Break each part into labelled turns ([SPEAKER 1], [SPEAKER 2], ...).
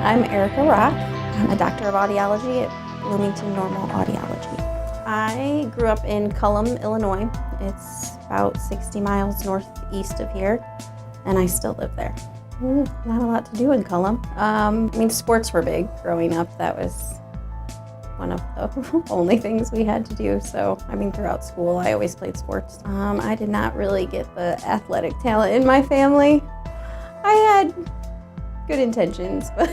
[SPEAKER 1] I'm Arica Rock. I'm a doctor of audiology at Bloomington-Normal Audiology. I grew up in Cullum, Illinois. It's about 60 miles northeast of here, and I still live there. Not a lot to do in Cullum. Sports were big growing up. That was one of the only things we had to do. So, throughout school, I always played sports. I did not really get the athletic talent in my family. I had good intentions, but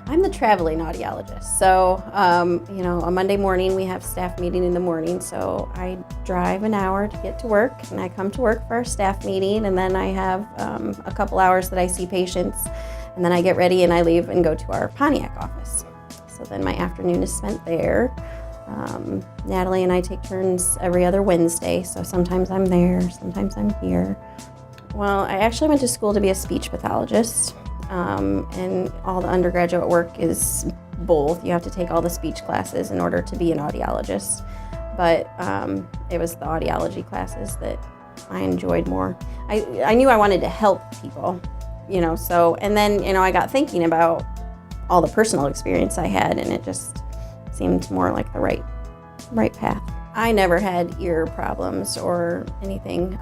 [SPEAKER 1] I'm the traveling audiologist. So, a Monday morning we have staff meeting in the morning. So I drive an hour to get to work, and I come to work for our staff meeting, and then I have a couple hours that I see patients, and then I get ready and I leave and go to our Pontiac office. So then my afternoon is spent there. Natalie and I take turns every other Wednesday. So sometimes I'm there, sometimes I'm here. Well, I actually went to school to be a speech pathologist. And all the undergraduate work is both. You have to take all the speech classes in order to be an audiologist. But it was the audiology classes that I enjoyed more. I knew I wanted to help people, and then, I got thinking about all the personal experience I had, and it just seemed more like the right path. I never had ear problems or anything,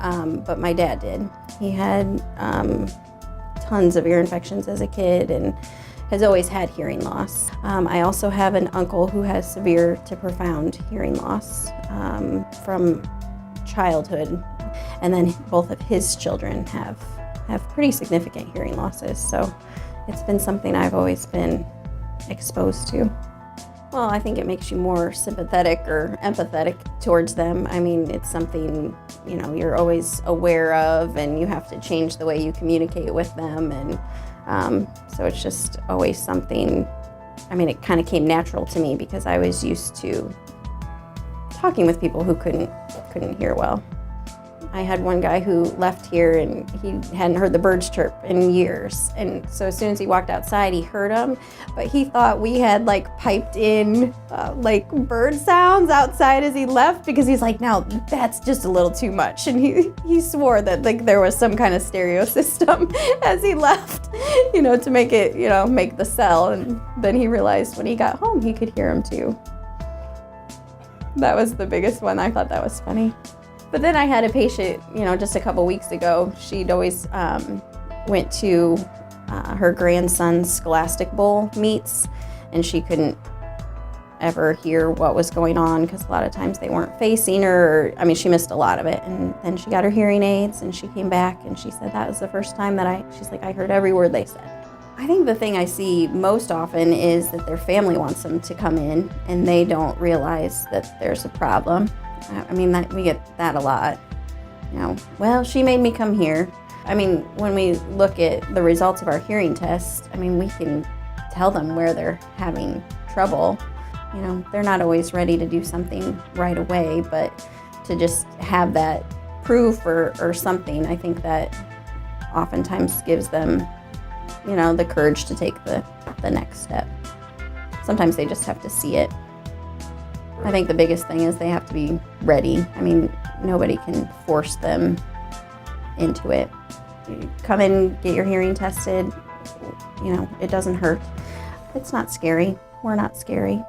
[SPEAKER 1] but my dad did. He had tons of ear infections as a kid and has always had hearing loss. I also have an uncle who has severe to profound hearing loss from childhood, and then both of his children have pretty significant hearing losses. So it's been something I've always been exposed to. Well, I think it makes you more sympathetic or empathetic towards them. It's something, you're always aware of, and you have to change the way you communicate with them. And so it's just always something, it kind of came natural to me because I was used to talking with people who couldn't hear well. I had one guy who left here and he hadn't heard the birds chirp in years. And so as soon as he walked outside, he heard them, but he thought we had piped in bird sounds outside as he left, because he's like, no, that's just a little too much. And he swore that there was some kind of stereo system as he left, to make it, make the cell. And then he realized when he got home, he could hear them too. That was the biggest one. I thought that was funny. But then I had a patient, just a couple weeks ago. She'd always went to her grandson's Scholastic Bowl meets, and she couldn't ever hear what was going on because a lot of times they weren't facing her. She missed a lot of it. And then she got her hearing aids, and she came back, and she said that was the first time that I heard every word they said. I think the thing I see most often is that their family wants them to come in, and they don't realize that there's a problem. We get that a lot. Well, she made me come here. When we look at the results of our hearing test, we can tell them where they're having trouble. They're not always ready to do something right away, but to just have that proof or something, I think that oftentimes gives them, the courage to take the next step. Sometimes they just have to see it. I think the biggest thing is they have to be ready. Nobody can force them into it. You come in, get your hearing tested, it doesn't hurt. It's not scary. We're not scary.